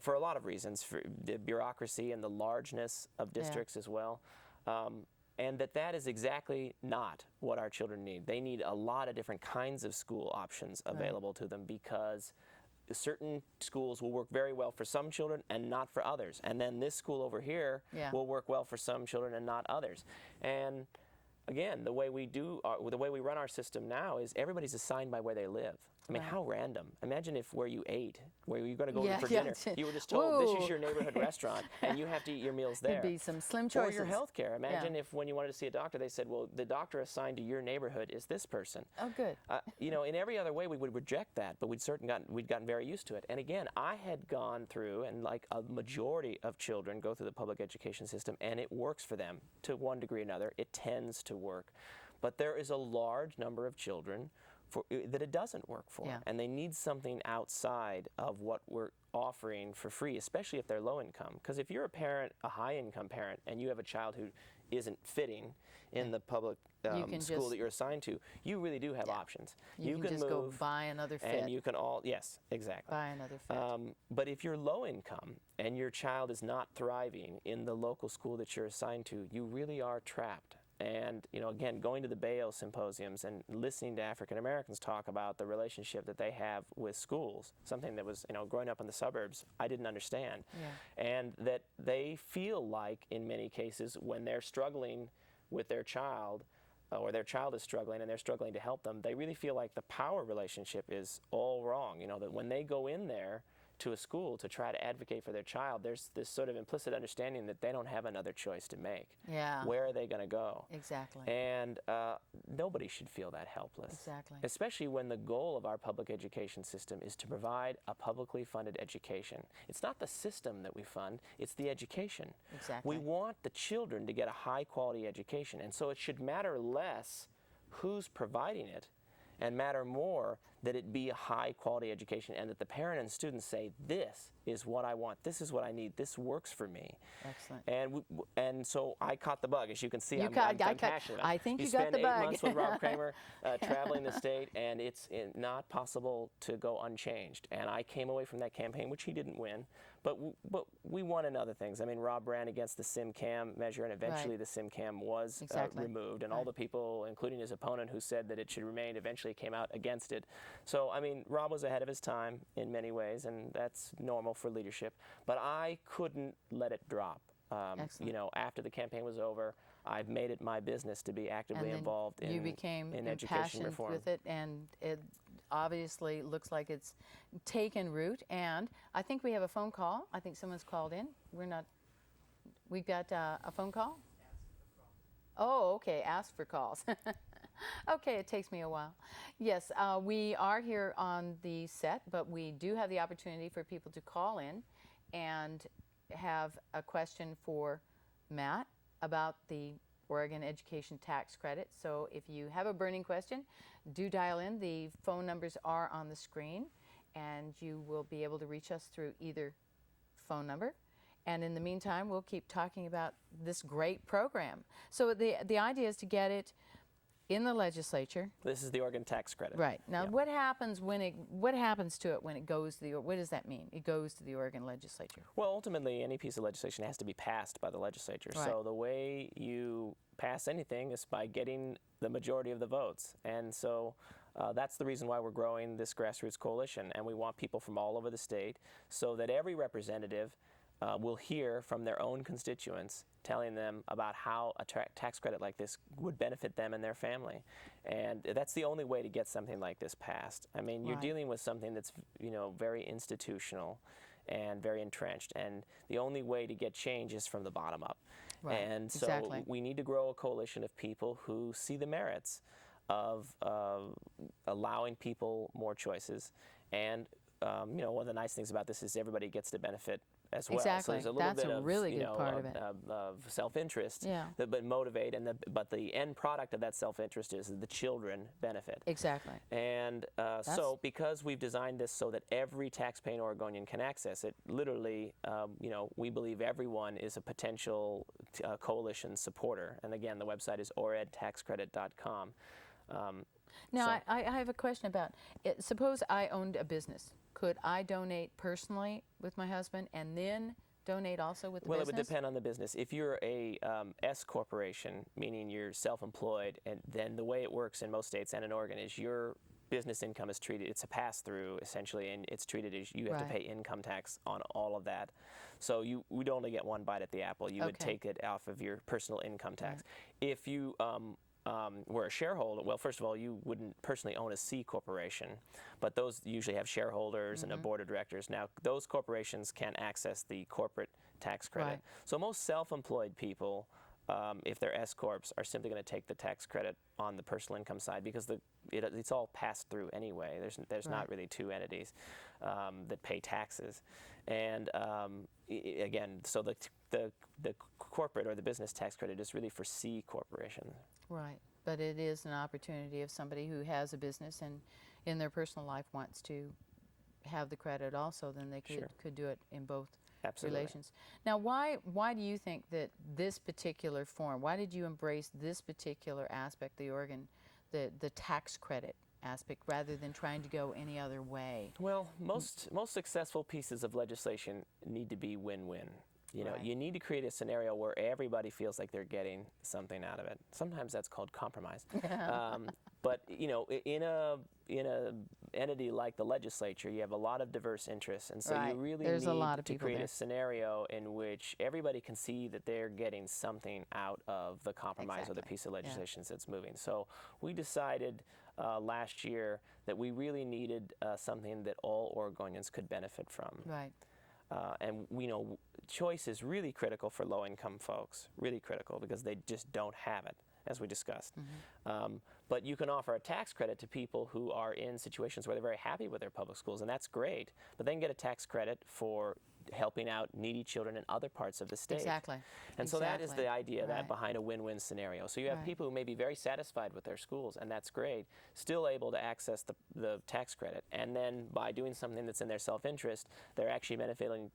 For a lot of reasons, for the bureaucracy and the largeness of districts as well. And that is exactly not what our children need. They need a lot of different kinds of school options available to them because certain schools will work very well for some children and not for others. And then this school over here will work well for some children and not others. And again, the way we run our system now is everybody's assigned by where they live. I mean, how random. Imagine if where you ate, where you were going to go for dinner, you were just told this is your neighborhood restaurant and you have to eat your meals there. There'd be some slim choices. Or your health care. Imagine if when you wanted to see a doctor, they said, well, the doctor assigned to your neighborhood is this person. Oh, good. In every other way we would reject that, but we'd gotten very used to it. And again, I had gone through, and like a majority of children go through the public education system, and it works for them to one degree or another. It tends to work. But there is a large number of children that it doesn't work for, and they need something outside of what we're offering for free, especially if they're low income. Because if you're a parent, a high income parent, and you have a child who isn't fitting in the public school that you're assigned to, you really do have options. You can just move, go buy another fit. and you can yes, exactly. Buy another fit. But if you're low income and your child is not thriving in the local school that you're assigned to, you really are trapped. And, again, going to the BAO symposiums and listening to African Americans talk about the relationship that they have with schools, something that was, growing up in the suburbs, I didn't understand. And that they feel like, in many cases, when they're struggling with their child, or their child is struggling and they're struggling to help them, they really feel like the power relationship is all wrong. That when they go in there to a school to try to advocate for their child, there's this sort of implicit understanding that they don't have another choice to make. Where are they going to go? Exactly. And nobody should feel that helpless. Exactly. Especially when the goal of our public education system is to provide a publicly funded education. It's not the system that we fund, it's the education. Exactly. We want the children to get a high quality education, and so it should matter less who's providing it and matter more that it be a high-quality education, and that the parent and students say, this is what I want, this is what I need, this works for me. Excellent. And so I caught the bug. As you can see, I'm passionate. I think you spend got the bug. 8 months with Rob Kramer traveling the state, and it's not possible to go unchanged. And I came away from that campaign, which he didn't win, but we won in other things. I mean, Rob ran against the SimCam measure, and eventually the SimCam was removed, and all the people, including his opponent who said that it should remain, eventually came out against it. So, I mean, Rob was ahead of his time in many ways, and that's normal for leadership. But I couldn't let it drop. You know, after the campaign was over, I've made it my business to be actively involved in, you became education reform. with it, and it obviously looks like it's taken root. And I think we have a phone call. I think someone's called in. We've got a phone call? Oh, okay, ask for calls. Okay, it takes me a while. Yes, we are here on the set, but we do have the opportunity for people to call in and have a question for Matt about the Oregon Education Tax Credit. So if you have a burning question, do dial in. The phone numbers are on the screen, and you will be able to reach us through either phone number. And in the meantime, we'll keep talking about this great program. So the idea is to get it in the legislature. This is the Oregon tax credit. Right. Now, what happens to it when it goes to the, what does that mean? It goes to the Oregon legislature. Well, ultimately, any piece of legislation has to be passed by the legislature. Right. So the way you pass anything is by getting the majority of the votes. And so that's the reason why we're growing this grassroots coalition. And we want people from all over the state so that every representative will hear from their own constituents telling them about how a tax credit like this would benefit them and their family. And that's the only way to get something like this passed. I mean, you're dealing with something that's, you know, very institutional and very entrenched, and the only way to get change is from the bottom up. Right. And so we need to grow a coalition of people who see the merits of allowing people more choices. And you know, one of the nice things about this is everybody gets to benefit as well. Exactly. So there's a little That's bit a of, really you good know, part of it. Of self-interest, Yeah. but motivate, and but the end product of that self-interest is that the children benefit. Exactly. And so because we've designed this so that every taxpaying Oregonian can access it, literally, you know, we believe everyone is a potential coalition supporter. And again, the website is oredtaxcredit.com. Now, I have a question about it. Suppose I owned a business. Could I donate personally with my husband and then donate also with the business? Well, it would depend on the business. If you're a S corporation, meaning you're self-employed, and then the way it works in most states and in Oregon is your business income is treated, it's a pass-through essentially, and it's treated as you have to pay income tax on all of that. So you would only get one bite at the apple. You would take it off of your personal income tax. If you were a shareholder, well, first of all, you wouldn't personally own a C corporation, but those usually have shareholders and a board of directors. Now, those corporations can access the corporate tax credit. Right. So most self-employed people, if they're S corps, are simply going to take the tax credit on the personal income side because it's all passed through anyway. There's not really two entities that pay taxes, and again, so the corporate or the business tax credit is really for C corporations. Right, but it is an opportunity if somebody who has a business and in their personal life wants to have the credit also, then they could do it in both relations. Now, why do you think that this particular form, why did you embrace this particular aspect, the Oregon, the tax credit aspect, rather than trying to go any other way? Well, most successful pieces of legislation need to be win-win. You know, you need to create a scenario where everybody feels like they're getting something out of it. Sometimes that's called compromise. But you know, in a entity like the legislature, you have a lot of diverse interests, and so you really need to create a scenario in which everybody can see that they're getting something out of the compromise or the piece of legislation that's moving. So we decided last year that we really needed something that all Oregonians could benefit from. Right. And we know choice is really critical for low-income folks, really critical, because they just don't have it, as we discussed. But you can offer a tax credit to people who are in situations where they're very happy with their public schools, and that's great. But they can get a tax credit for helping out needy children in other parts of the state. Exactly. And so that is the idea Right. that behind a win-win scenario. So you have people who may be very satisfied with their schools, and that's great, still able to access the tax credit. And then by doing something that's in their self-interest, they're actually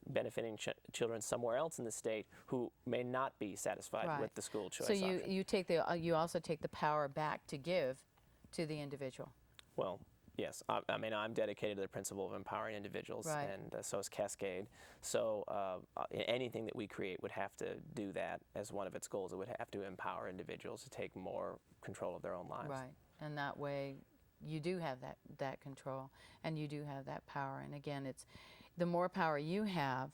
benefiting children somewhere else in the state who may not be satisfied with the school choice So option. you also take the power back to give to the individual. Well, yes. I mean, I'm dedicated to the principle of empowering individuals, and so is Cascade. So anything that we create would have to do that as one of its goals. It would have to empower individuals to take more control of their own lives. Right, and that way you do have that control, and you do have that power. And again, it's the more power you have,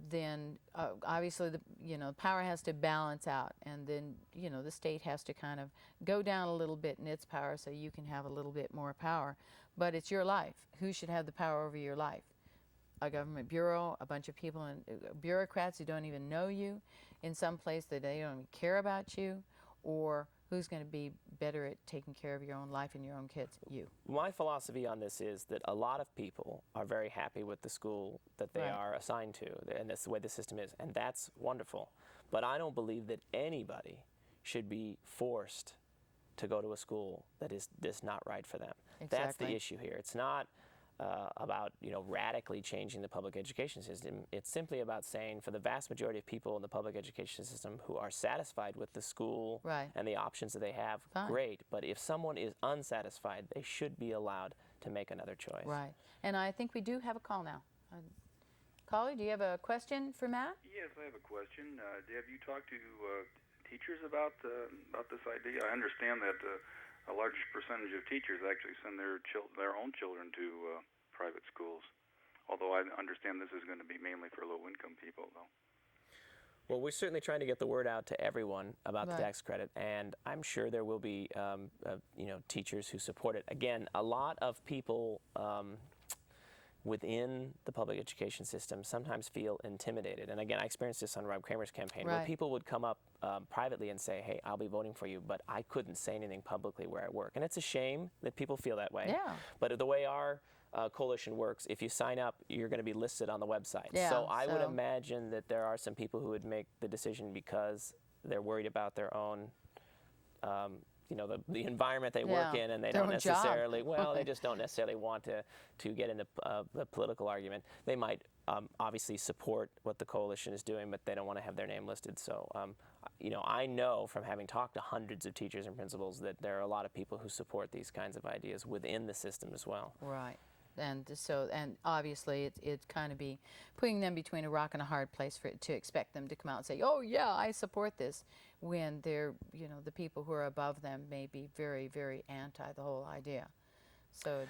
then obviously the power has to balance out, and then the state has to kind of go down a little bit in its power so you can have a little bit more power. But it's your life. Who should have the power over your life? A government bureau, a bunch of people and bureaucrats who don't even know you in some place that they don't even care about you, or who's going to be better at taking care of your own life and your own kids? You. My philosophy on this is that a lot of people are very happy with the school that they are assigned to, and that's the way the system is, and that's wonderful. But I don't believe that anybody should be forced to go to a school that is just not right for them. That's the issue here. It's not about radically changing the public education system. It's simply about saying, for the vast majority of people in the public education system who are satisfied with the school and the options that they have, great. But if someone is unsatisfied, they should be allowed to make another choice. Right. And I think we do have a call now. Caller, do you have a question for Matt? Yes, I have a question. Have you talked to teachers about this idea? I understand that a large percentage of teachers actually send their own children to private schools, although I understand this is going to be mainly for low-income people, though. Well, we're certainly trying to get the word out to everyone about the tax credit, and I'm sure there will be teachers who support it. Again, a lot of people within the public education system sometimes feel intimidated. And again, I experienced this on Rob Kramer's campaign, where people would come up privately and say, hey, I'll be voting for you, but I couldn't say anything publicly where I work. And it's a shame that people feel that way. Yeah. But the way our coalition works, if you sign up, you're going to be listed on the website. Yeah, so I would imagine that there are some people who would make the decision because they're worried about their own the environment they work in, and they don't necessarily, they just don't necessarily want to get into a political argument. They might obviously support what the coalition is doing, but they don't want to have their name listed. So, I know from having talked to hundreds of teachers and principals that there are a lot of people who support these kinds of ideas within the system as well. Right. And so, and obviously it's kind of be putting them between a rock and a hard place to expect them to come out and say, oh yeah, I support this, when they're, the people who are above them may be very, very anti the whole idea. So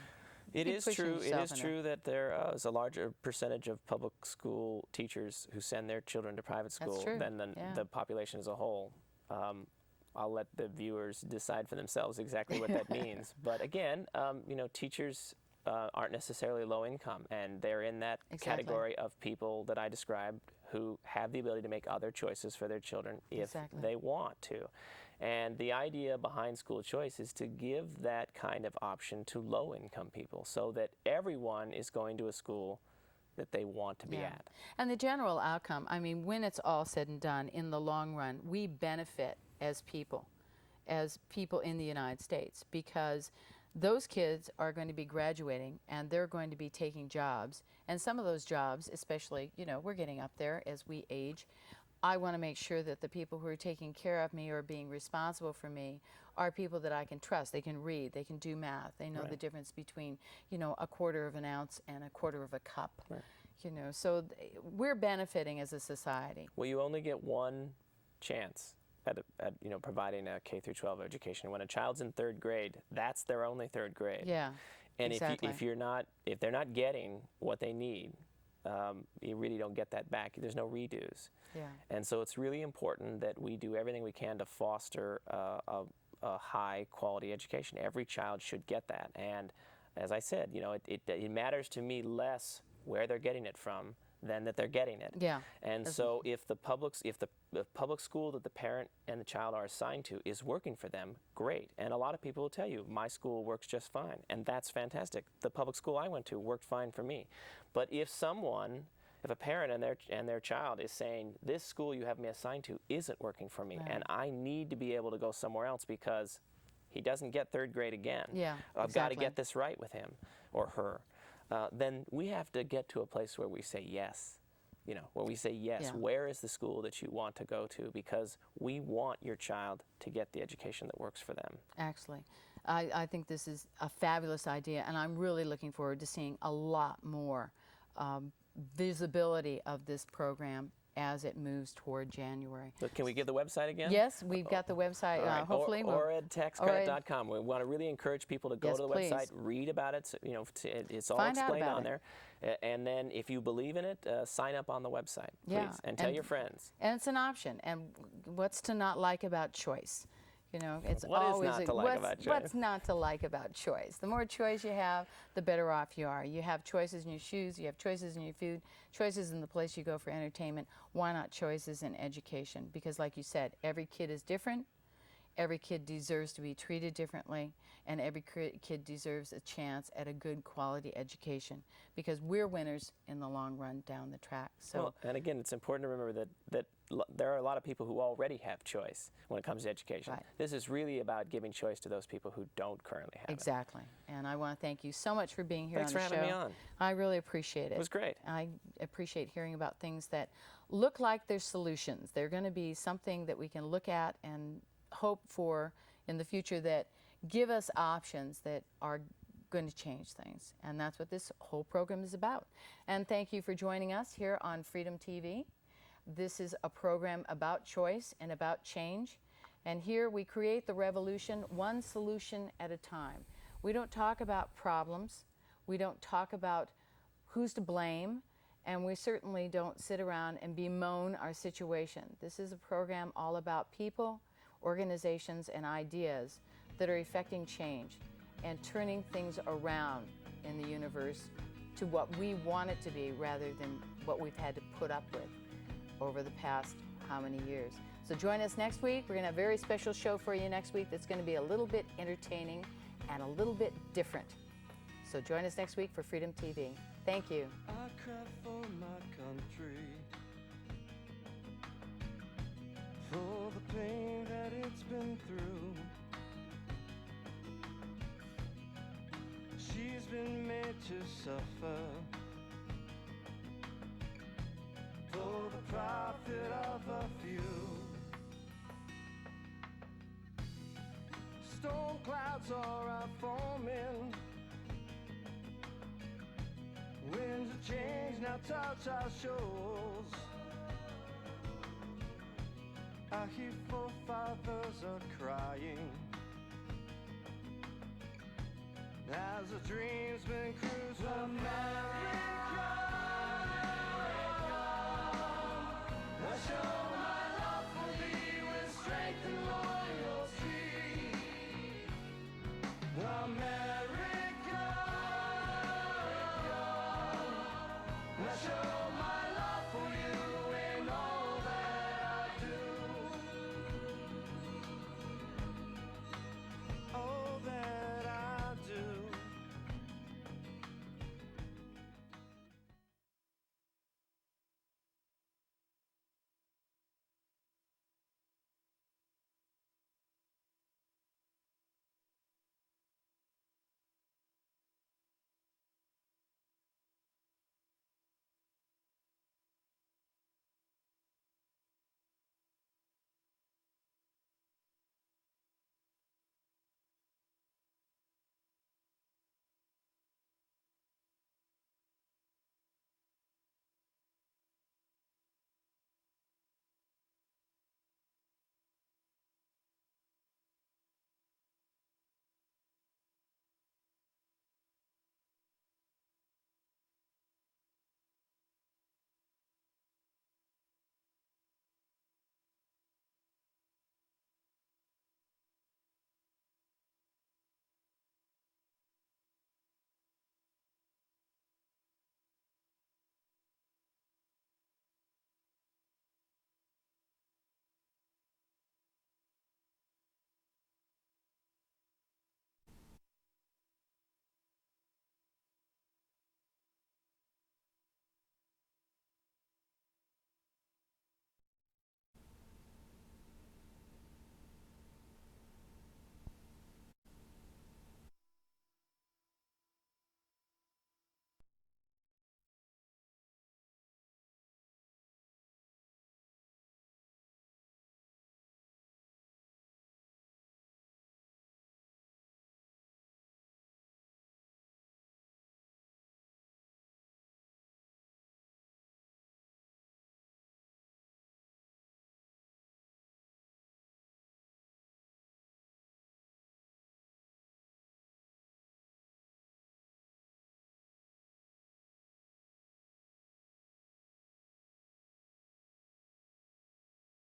it is true that there is a larger percentage of public school teachers who send their children to private school than the population as a whole. I'll let the viewers decide for themselves exactly what that means. But again, teachers aren't necessarily low income, and they're in that category of people that I described who have the ability to make other choices for their children if they want to. And the idea behind school choice is to give that kind of option to low income people so that everyone is going to a school that they want to be at. And the general outcome, I mean, when it's all said and done, in the long run, we benefit as people in the United States, because those kids are going to be graduating and they're going to be taking jobs. And some of those jobs, especially, we're getting up there as we age. I want to make sure that the people who are taking care of me or being responsible for me are people that I can trust. They can read, they can do math, they know the difference between, a quarter of an ounce and a quarter of a cup. So we're benefiting as a society. Well, you only get one chance at providing a K through 12 education. When a child's in third grade, that's their only third grade. Yeah. And if they're not getting what they need, you really don't get that back. There's no redos. Yeah. And so it's really important that we do everything we can to foster a high quality education. Every child should get that. And as I said, it matters to me less where they're getting it from then that they're getting it. Yeah. And so if the public school that the parent and the child are assigned to is working for them, great. And a lot of people will tell you, my school works just fine, and that's fantastic. The public school I went to worked fine for me. But if a parent and their child is saying, this school you have me assigned to isn't working for me, and I need to be able to go somewhere else because he doesn't get third grade again. Yeah, I've got to get this right with him or her. Then we have to get to a place where we say yes. You know, where we say yes. Yeah. Where is the school that you want to go to? Because we want your child to get the education that works for them. Actually, I think this is a fabulous idea, and I'm really looking forward to seeing a lot more visibility of this program as it moves toward January. But can we give the website again? Yes, we've got the website. Right. Hopefully, OREDtaxcredit.com. We want to really encourage people to go to the website, read about it. You know, it's all explained on there. And then, if you believe in it, sign up on the website, please, and tell your friends. And it's an option. And what's to not like about choice? You know, it's what always is not to like about choice? What's not to like about choice? The more choice you have, the better off you are. You have choices in your shoes, you have choices in your food, choices in the place you go for entertainment. Why not choices in education? Because like you said, every kid is different. Every kid deserves to be treated differently, and every kid deserves a chance at a good quality education, because we're winners in the long run down the track. So, well, and again, it's important to remember that there are a lot of people who already have choice when it comes to education. Right. This is really about giving choice to those people who don't currently have it. Exactly. And I want to thank you so much for being here Thanks on the for show. having me on. I really appreciate it. It was great. I appreciate hearing about things that look like they're solutions. They're going to be something that we can look at and hope for in the future, that give us options that are going to change things. And that's what this whole program is about. And thank you for joining us here on Freedom TV. This is a program about choice and about change. And here we create the revolution one solution at a time. We don't talk about problems. We don't talk about who's to blame. And we certainly don't sit around and bemoan our situation. This is a program all about people, organizations, and ideas that are effecting change and turning things around in the universe to what we want it to be, rather than what we've had to put up with over the past how many years. So join us next week. We're going to have a very special show for you next week that's going to be a little bit entertaining and a little bit different. So join us next week for Freedom TV. Thank you. I cry for my country, for the pain that it's been through. She's been made to suffer for the profit of a few. Storm clouds are forming, winds of change now touch our shores. Our hear forefathers are crying as the dream's been cruised.